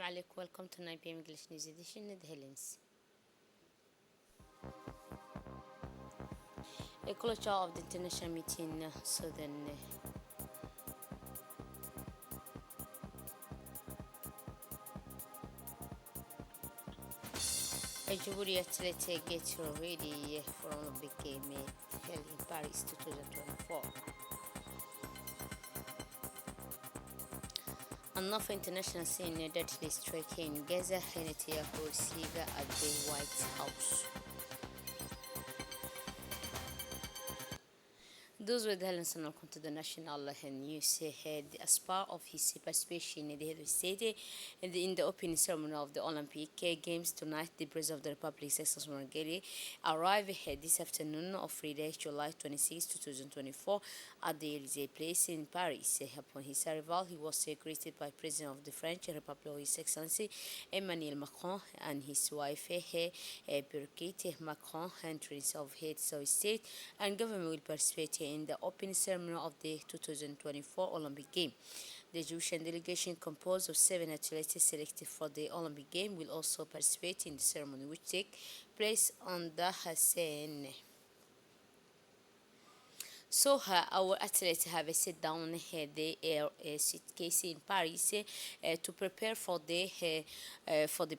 عليكم. Welcome to 9 p.m. English News Edition with Helens. A closure of the international meeting Southern Djibouti athlete gets ready for Olympic Games held in Paris 2024. Another international scene that is striking Gaza Netanyahu receiver at the White House. Those were the headlines and welcome to the national news. As part of his participation in the head of state in the opening ceremony of the Olympic Games tonight, the President of the Republic, Sextus Margeli, arrived this afternoon of Friday, July 26, 2024, at the Élysée Place in Paris. Upon his arrival, he was greeted by President of the French Republic, His Excellency Emmanuel Macron, and his wife, Brigitte Macron, and Prince of Heads of State and Government will participate in the opening ceremony of the 2024 Olympic Games. The Egyptian delegation, composed of 7 athletes selected for the Olympic Games, will also participate in the ceremony, which takes place on the Hussein. So our athletes have sit down the suitcase in Paris to prepare for the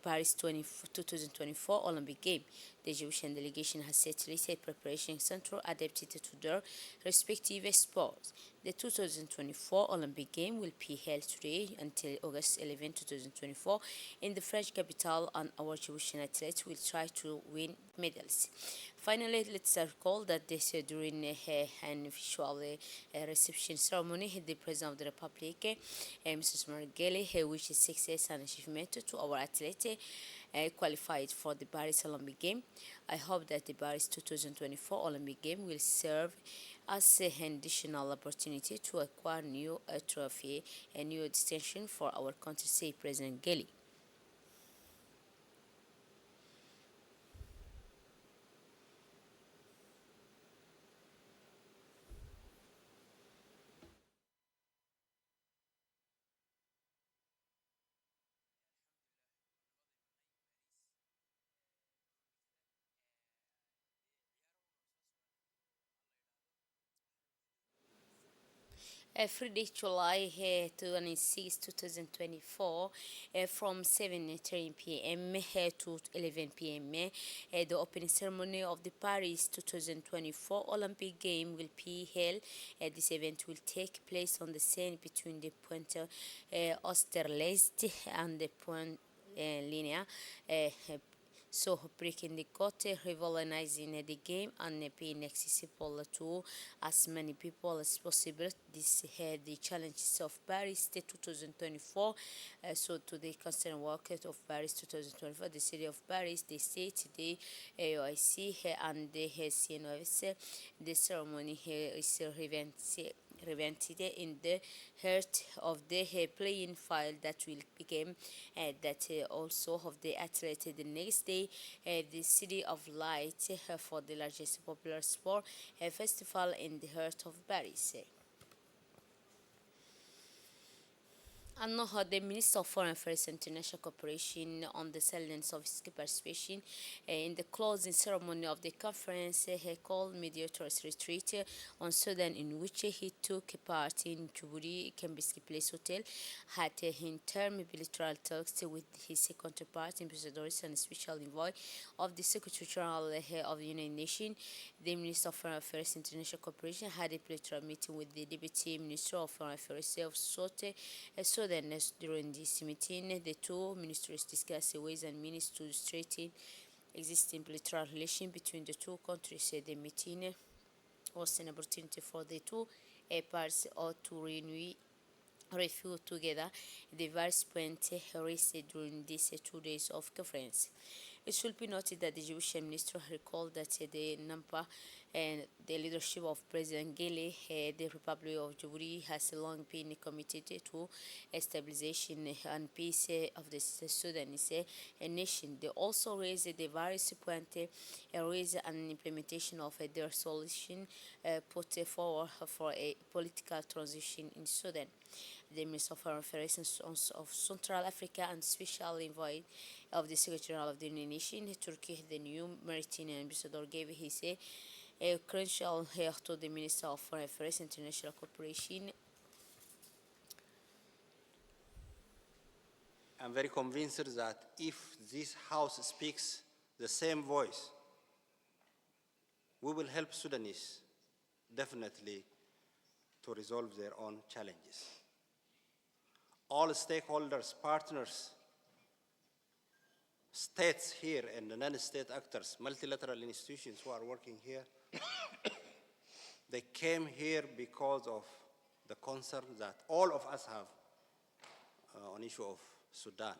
Paris 2024 Olympic Game. The Egyptian delegation has set a preparation center adapted to their respective sports. The 2024 Olympic Game will be held today until August 11, 2024 in the French capital, and our Egyptian athletes will try to win medals. Finally, let's recall that during an official reception ceremony, the President of the Republic, Mrs. Margeli, wishes success and achievement to our athletes qualified for the Paris Olympic Game. I hope that the Paris 2024 Olympic Game will serve as an additional opportunity to acquire new trophy and new distinction for our country, said President Gelly. Friday, July 26, 2024, from 7:30 p.m. To 11 p.m. The opening ceremony of the Paris 2024 Olympic Game will be held. This event will take place on the Seine between the Pointe Austerlitz and the Pointe Linea. So breaking the code, revolutionizing the game, and being accessible to as many people as possible. This the challenges of Paris 2024. So to the constant work of Paris 2024, the city of Paris, the state, the AOIC, and the CNOS. The ceremony is prevented in the heart of the playing field that will begin that also of the athlete the next day the City of Light for the largest popular sport festival in the heart of Paris. And now the Minister of Foreign Affairs and International Cooperation on the silence of his participation in the closing ceremony of the conference called Mediators Retreat on Sudan, in which he took part in Djibouti Kembiski Place Hotel, had in-term bilateral talks with his counterpart, ambassadors and special envoy of the Secretary General of the United Nations. The Minister of Foreign Affairs and International Cooperation had a bilateral meeting with the Deputy Minister of Foreign Affairs of Sudan. During this meeting, the two ministers discussed ways and means to strengthen existing bilateral relations between the two countries. The meeting was an opportunity for the two parties to review together the various points raised during these 2 days of conference. It should be noted that the Egyptian minister recalled that the number and the leadership of President Gele, the Republic of Djibouti, has long been committed to stabilization and peace of the Sudanese nation. They also raised the various points, raised an implementation of their solution put forward for a political transition in Sudan. the Minister of Foreign Affairs of Central Africa and special envoy of the Secretary General of the United Nations, Turkey, the new Mauritanian ambassador, gave his credential here to the Minister of Foreign Affairs International Cooperation. I'm very convinced that if this House speaks the same voice, we will help Sudanese definitely to resolve their own challenges. All stakeholders, partners, states here and the non-state actors, multilateral institutions who are working here, they came here because of the concern that all of us have on issue of Sudan.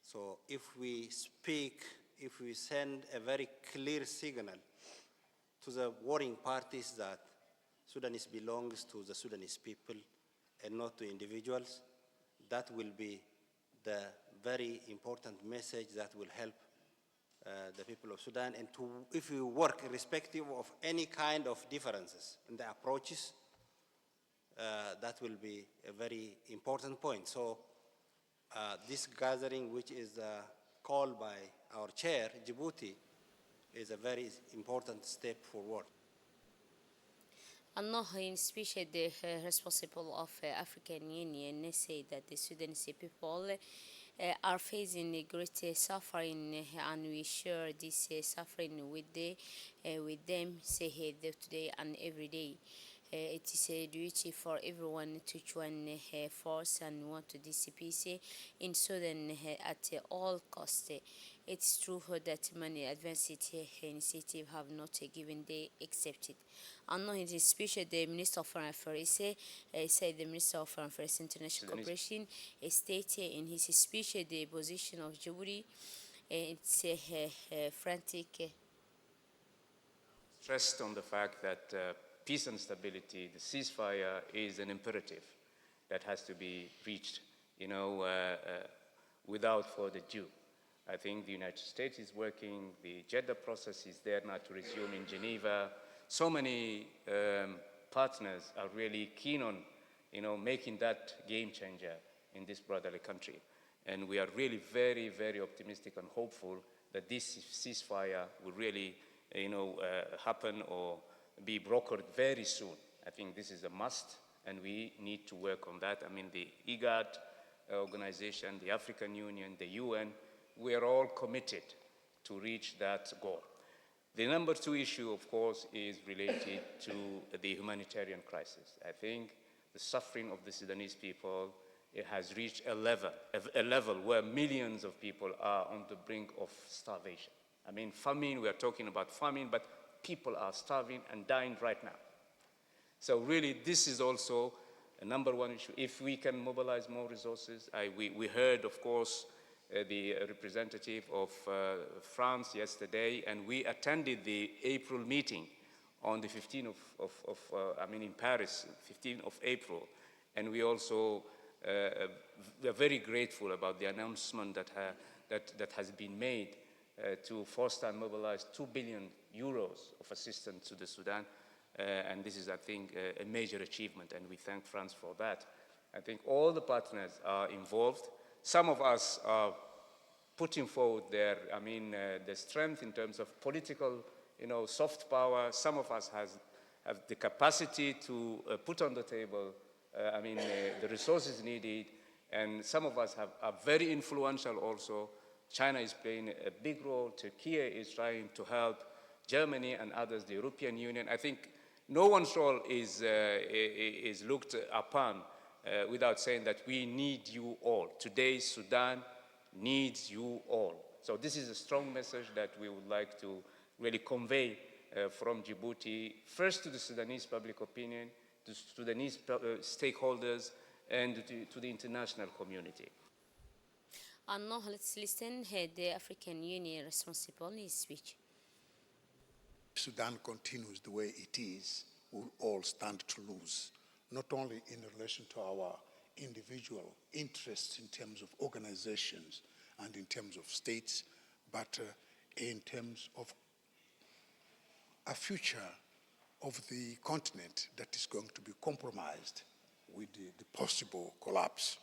So if we speak, if we send a very clear signal to the warring parties that Sudanese belongs to the Sudanese people and not to individuals, that will be the very important message that will help the people of Sudan. And if we work irrespective of any kind of differences in the approaches, that will be a very important point. So this gathering, which is called by our chair, Djibouti, is a very important step forward. And now, in speech, the responsible of African Union say that the Sudanese people are facing a great suffering, and we share this suffering with them, say today and every day. It is a duty for everyone to join force and want to this peace in Sudan at all costs. It's true that many advanced initiatives have not given the accepted. And now in his speech, the Minister of Foreign Affairs said the Minister of Foreign Affairs International Cooperation stated in his speech the position of Djibouti. It's frantic. Stressed on the fact that peace and stability, the ceasefire, is an imperative that has to be reached, without further ado. I think the United States is working, the Jeddah process is there now to resume in Geneva. So many partners are really keen on, making that game changer in this brotherly country. And we are really very, very optimistic and hopeful that this ceasefire will really, happen or be brokered very soon. I think this is a must, and we need to work on that. I mean, the IGAD organization, the African Union, the UN, we are all committed to reach that goal. The number two issue, of course, is related to the humanitarian crisis. I think the suffering of the Sudanese people, it has reached a level where millions of people are on the brink of starvation. I mean, famine, we are talking about famine, but people are starving and dying right now. So really, this is also a number one issue. If we can mobilize more resources, we heard, of course, the representative of France yesterday, and we attended the April meeting on the 15th in Paris, 15th of April. And we also we are very grateful about the announcement that has been made to foster and mobilize 2 billion euros of assistance to the Sudan. And this is, I think, a major achievement, and we thank France for that. I think all the partners are involved. Some of us are putting forward their strength in terms of political, soft power. Some of us have the capacity to put on the table, the resources needed, and some of us are very influential also. China is playing a big role. Turkey is trying to help. Germany and others, the European Union. I think no one's role is looked upon without saying that we need you all. Today, Sudan needs you all. So this is a strong message that we would like to really convey from Djibouti, first to the Sudanese public opinion, to Sudanese stakeholders, and to the international community. And now let's listen to the African Union responsible in his speech. Sudan continues the way it is, we'll all stand to lose, not only in relation to our individual interests in terms of organizations and in terms of states, but in terms of a future of the continent that is going to be compromised with the possible collapse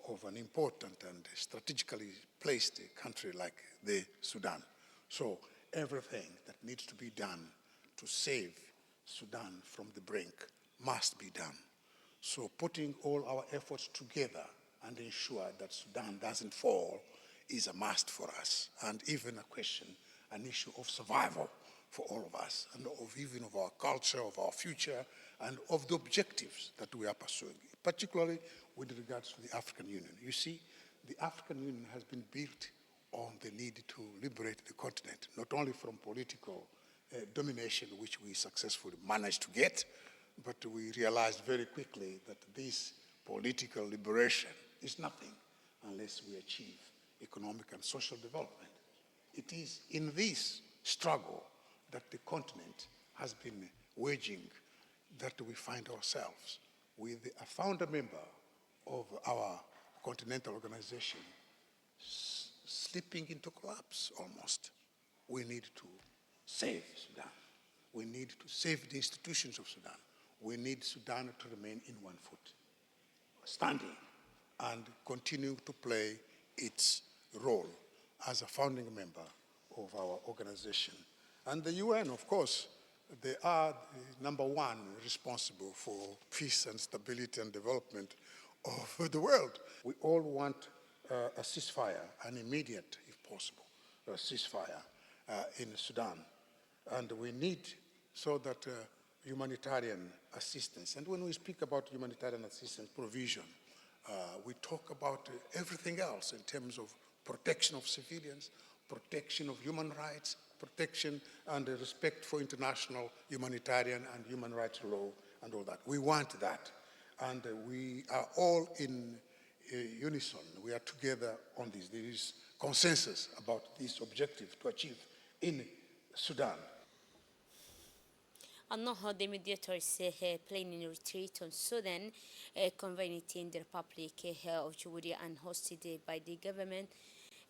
of an important and strategically placed country like the Sudan. So everything that needs to be done to save Sudan from the brink must be done. So putting all our efforts together and ensure that Sudan doesn't fall is a must for us, and even a question, an issue of survival for all of us, and even of our culture, of our future, and of the objectives that we are pursuing, particularly with regards to the African Union. You see, the African Union has been built on the need to liberate the continent, not only from political domination, which we successfully managed to get, but we realized very quickly that this political liberation is nothing unless we achieve economic and social development. It is in this struggle that the continent has been waging that we find ourselves with a founder member of our continental organization slipping into collapse almost. We need to save Sudan. We need to save the institutions of Sudan. We need Sudan to remain in one foot, standing and continue to play its role as a founding member of our organization. And the UN, of course, they are the number one responsible for peace and stability and development of the world. We all want a ceasefire, an immediate, if possible, a ceasefire in Sudan. And we need so that humanitarian assistance. And when we speak about humanitarian assistance provision, we talk about everything else in terms of protection of civilians, protection of human rights, protection and respect for international humanitarian and human rights law and all that. We want that. And we are all in unison. We are together on this. There is consensus about this objective to achieve in Sudan. أنه the mediators planning a retreat on Sudan, convened in the Republic of Djibouti and hosted by the government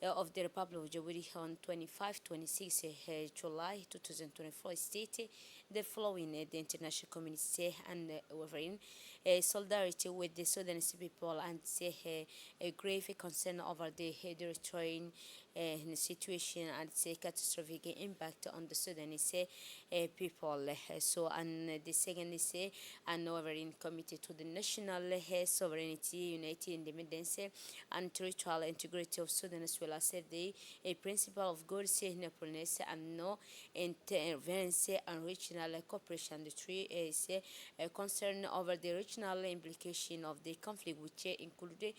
of the Republic of Djibouti on 25-26 July 2024 stated the following: the international community and wavering solidarity with the Sudanese people and a grave concern over the deteriorating situation and catastrophic impact on the Sudanese people. So, and the second is an wavering committed to the national sovereignty, unity, independence, and territorial integrity of Sudan, as well as the principle of good neighborliness and no interference and regional cooperation. The three is concern over the regional implication of the conflict, which included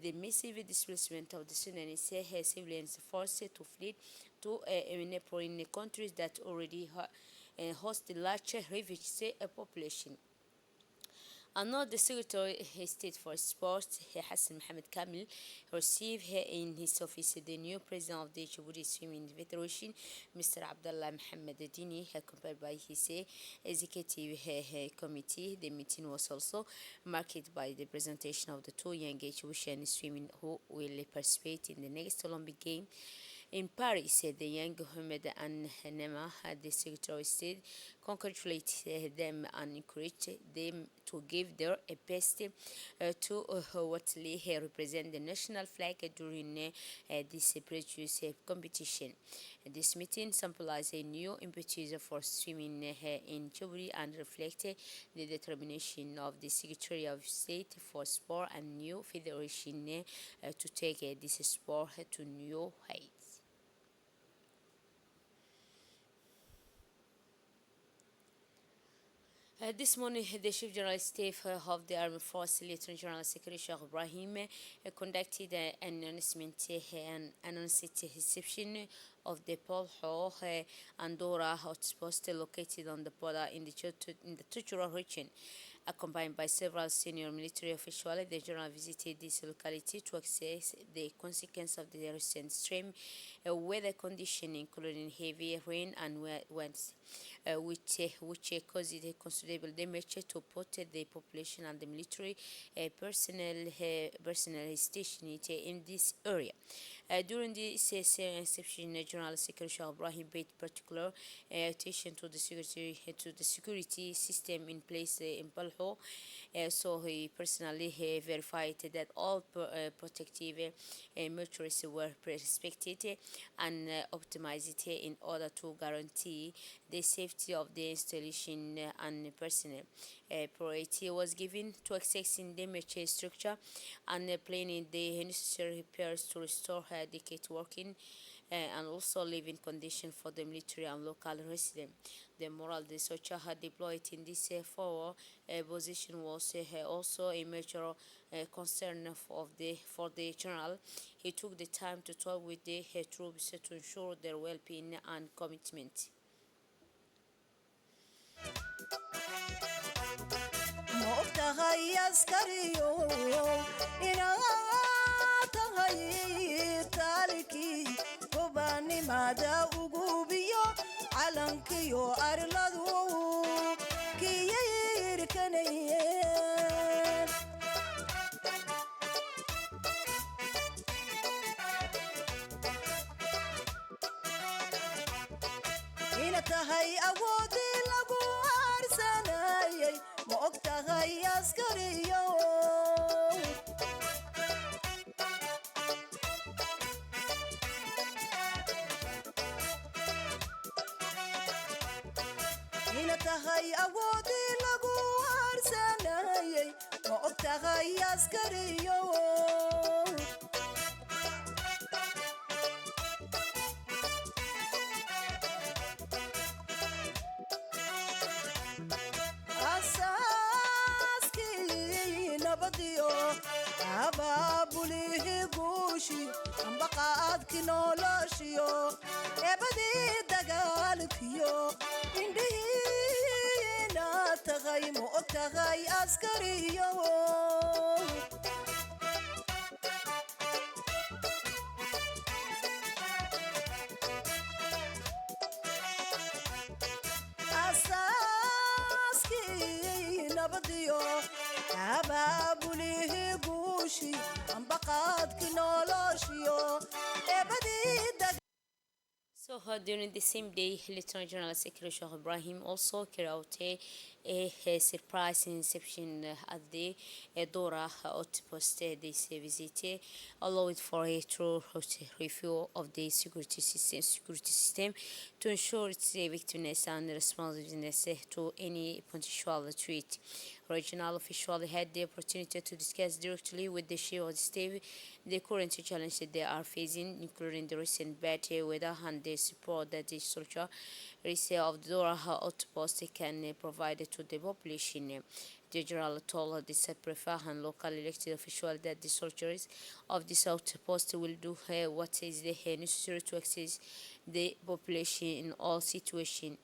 the massive displacement of the Sudanese civilians forced to flee to neighboring countries that already host a large refugee population. Another Secretary of State for Sport, Hassan Mohamed Kamel, received in his office the new president of the Djibouti Swimming Federation, Mr. Abdullah Mohamed Dini, accompanied by his executive committee. The meeting was also marked by the presentation of the two young Djiboutian swimmers who will participate in the next Olympic Games in Paris. The young Mohamed and Nema, the Secretary of State, congratulated them and encouraged them to give their best to what represent the national flag during this prestigious competition. This meeting symbolized a new impetus for swimming in Djibouti and reflected the determination of the Secretary of State for Sport and new federation to take this sport to new heights. This morning, the Chief General Staff of the Armed Forces, Lieutenant General Secretary Sheikh Ibrahim, conducted an announced reception of the Polho Andorra hotspot located on the border in the Tuchura region. Accompanied by several senior military officials, the general visited this locality to assess the consequence of the recent extreme weather conditions, including heavy rain and winds, which caused considerable damage to both the population and the military personnel stationed in this area. During this reception, General Secretary Ibrahim paid particular attention to the security system in place in Balho, So he personally verified that all protective measures were respected and optimized in order to guarantee the safety of the installation and personnel. Priority was given to accessing damaged structure and planning the necessary repairs to restore adequate working and also living condition for the military and local residents. The moral researcher had deployed in this forward position was also a major concern for the general. He took the time to talk with the troops to ensure their well-being and commitment. moogtahay askariyo inaad tahay taalikii gobaanimada ugubiyo calankiyo arladu kiyirkanayeen ina tahay awoodii lagu aarsanayay ma og tahay askariyo ina tahay awoodii lagu aarsanayay ma og tahay askariyo asaaskii nabadiyo abaabulihii guushi ambaqaadki noloshiyo eebadii dagaalkiyo indhihiina tagay ma og tahay askariyo asaaskii nabadiyo abaabulihii guushi ambaqaadki noloshiyo eebadii So during the same day, Lieutenant General Secretary Sheikh Ibrahim also carried out a surprise inspection at the Dora outpost. This visit allowed for a thorough review of the security system to ensure its effectiveness and responsiveness to any potential threat. Regional officials had the opportunity to discuss directly with the chief of state the current challenges they are facing, including the recent bad weather and the support that the soldier of the Dora outpost can provide to the population. The general told the sub-prefect and local elected officials that the soldiers of this outpost will do what is necessary to assist the population in all situations.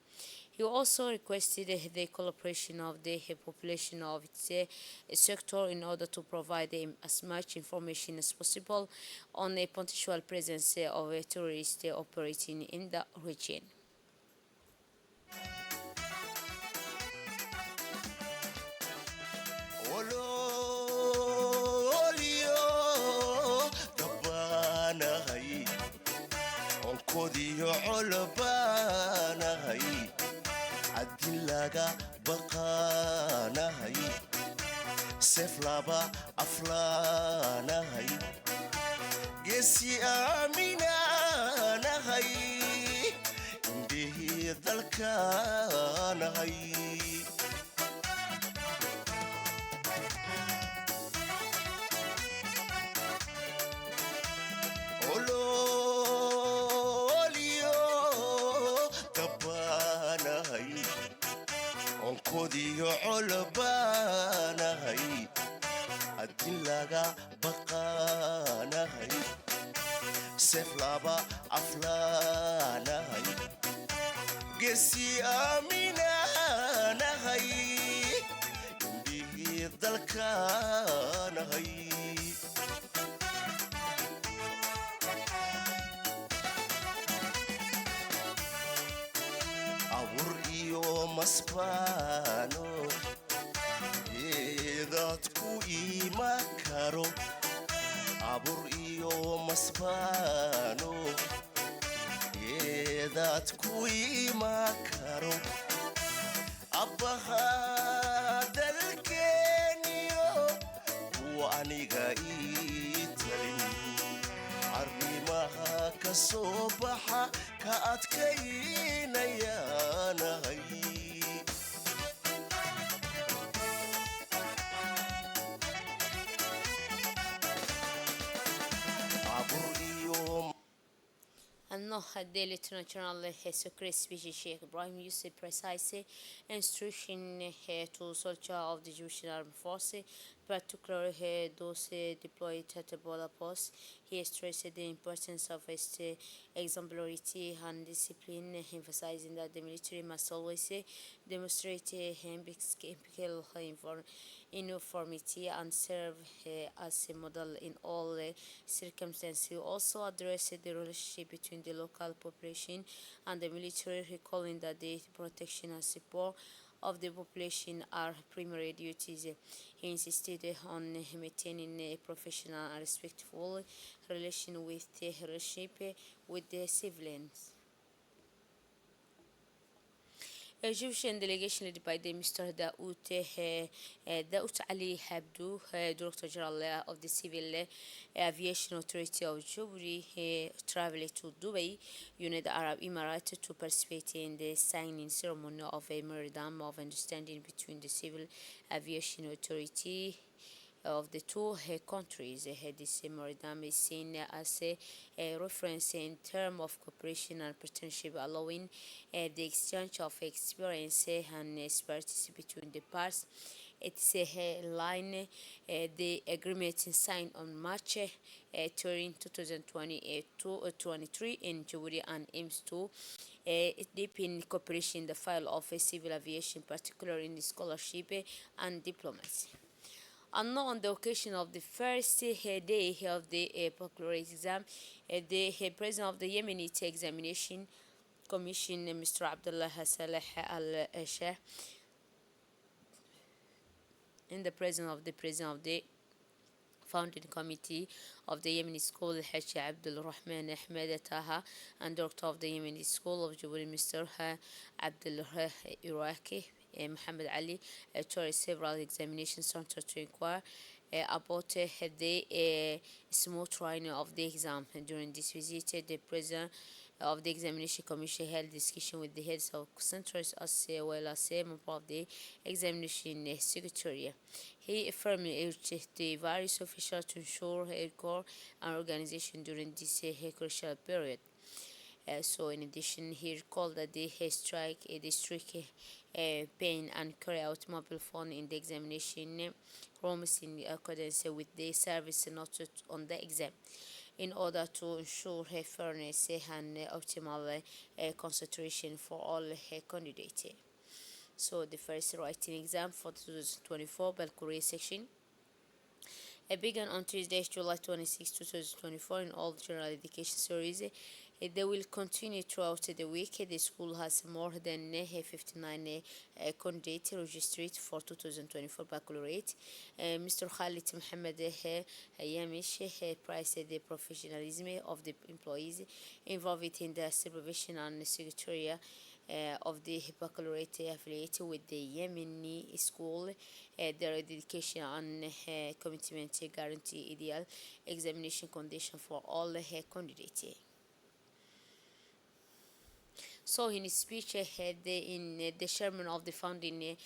He also requested the cooperation of the population of its sector in order to provide as much information as possible on the potential presence of terrorists operating in the region. adilaga baqanahay seflaba aflanahay gesi aminaanahay indhihi dalkanahay kodiyo colbaanahay adilaga baqanahay seflaba aflanahay gesi aminaanahay indhihi dalkanahay abur iyo masbano dadku ima karo abur iyo masbano dadku ima karo abbaha dalkeeni soo baxa ka adkaynayaanahay abur iyo أنه الديلي international secretary species Sheikh Ibrahim Yusuf precise instruction to soldiers of the Jewish Armed Forces, particularly those deployed at the border posts. He stressed the importance of exemplarity and discipline, emphasizing that the military must always demonstrate empirical uniformity and serve as a model in all circumstances. He also addressed the relationship between the local population and the military, recalling that the protection and support of the population are primary duties. He insisted on maintaining a professional and respectful relation with the relationship with the civilians. Egyptian delegation led by the Mr. Daoud Ali Habdou, Director General of the Civil Aviation Authority of Djibouti, traveled to Dubai, United Arab Emirates, to participate in the signing ceremony of a memorandum of understanding between the Civil Aviation Authority of the two countries. This memorandum is seen as a reference in terms of cooperation and partnership, allowing the exchange of experience and expertise between the parts. It's a line the agreement signed on March 2023 in Djibouti and aims to deepen cooperation in the field of civil aviation, particularly in scholarship and diplomacy. And now, on the occasion of the first day of the baccalaureate exam, the president of the Yemeni Examination Commission, Mr. Abdullah Saleh Al-Sheikh, and the president of the founding committee of the Yemeni School, Haji Abdul Rahman Ahmed Taha, and director of the Yemeni School of Djibouti, Mr. Abdul Iraqi Muhammad Ali, toured several examination centers to inquire about the smooth running of the exam. During this visit, the president of the examination commission held discussion with the heads of centers as well as a member of the examination secretariat. He firmly urged the various officials to ensure a core and organization during this crucial period. So, in addition, he recalled that the strike district pain and carry out mobile phone in the examination rooms in accordance with the service noted on the exam, in order to ensure fairness and optimal concentration for all candidates. So, the first writing exam for 2024 baccalaureate section began on Tuesday, July 26, 2024 in all general education series. They will continue throughout the week. The school has more than 59 candidates registered for 2024 baccalaureate. Mr. Khalid Mohammed Yamish praised the professionalism of the employees involved in the supervision and secretariat of the baccalaureate affiliate with the Yemeni school. Their dedication and commitment guarantee ideal examination condition for all candidates. So, in his speech, the chairman of the founding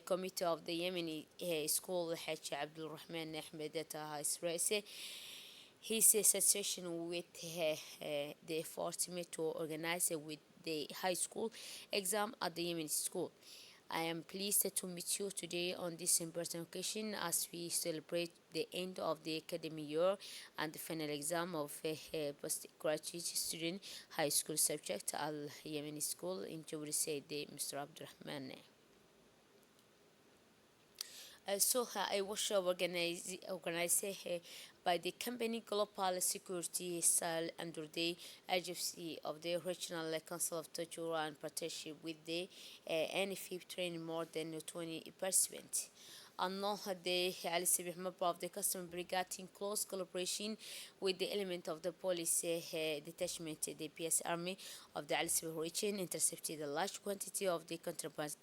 committee of the Yemeni school, Haji Abdul Rahman Ahmed Taha, expressed his satisfaction with the effort made to organize with the high school exam at the Yemeni school. I am pleased to meet you today on this important occasion as we celebrate the end of the academic year and the final exam of postgraduate student high school subject at Yemeni school in Djibouti, said Mr. Abdurrahman. So, I was organized by the company Global Security Cell under the agency of the Regional Council of Tajura and partnership with the NFIP training more than 20 participants. And now the Ali Sabih member of the Custom Brigade in close collaboration with the element of the police detachment, the PS Army of the Ali Sabih region, intercepted a large quantity of the contraband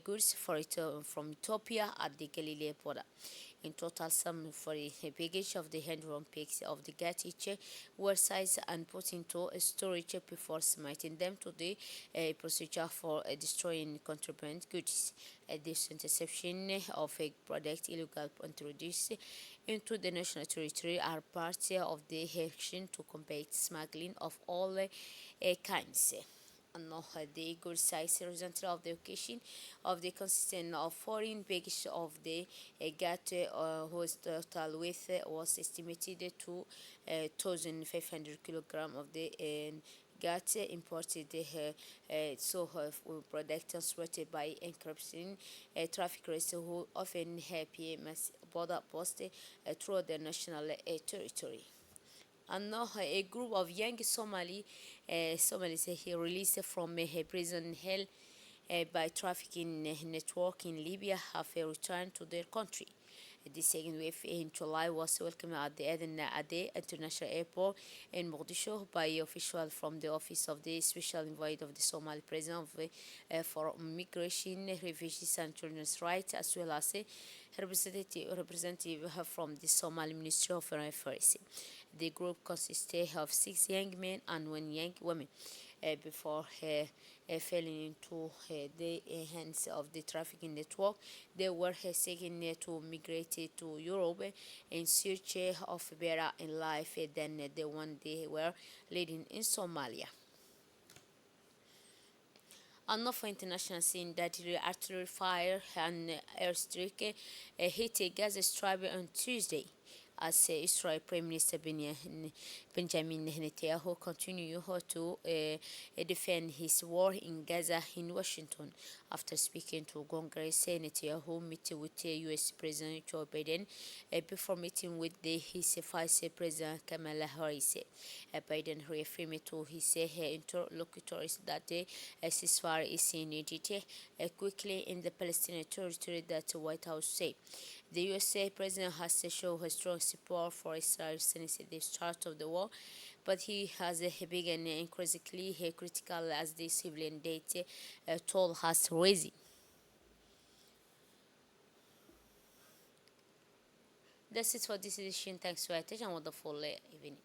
goods from Ethiopia at the Galilee border. In total, some for a package of the hand-drawn pics of the gat each were sized and put into a storage before submitting them to the procedure for destroying contraband goods. This interception of a product illegal introduced into the national territory are part of the action to combat smuggling of all kinds. No, the good size result of the occasion of the consistent of foreign baggage of the GAT whose total weight was estimated to 1,500 kilogram of the GAT imported product transported by encryption traffickers who often have PMS border post through the national territory. And now a group of young Somalis released from a prison held by trafficking network in Libya have returned to their country. The second wave in July was welcomed at the Aden Ade International Airport in Mogadishu by officials from the Office of the Special Envoy of the Somali President for Migration, Refugees and Children's Rights, as well as a representative from the Somali Ministry of Foreign Affairs. The group consisted of 6 young men and 1 young woman. Before falling into the hands of the trafficking network, they were seeking to migrate to Europe in search of better life than the one they were leading in Somalia. Enough international scene that artillery fire and airstrike hit Gaza Strip on Tuesday as Israel Prime Minister Benjamin Netanyahu continued to defend his war in Gaza in Washington. After speaking to Congress, Netanyahu met with U.S. President Joe Biden before meeting with his Vice President Kamala Harris. Biden reaffirmed to his interlocutors that the ceasefire is needed quickly in the Palestinian territory, that the White House said. The USA President has shown strong support for Israel since the start of the war, but he has begun increasingly critical as the civilian death toll has risen. That's it for this edition. Thanks for your attention. Wonderful evening.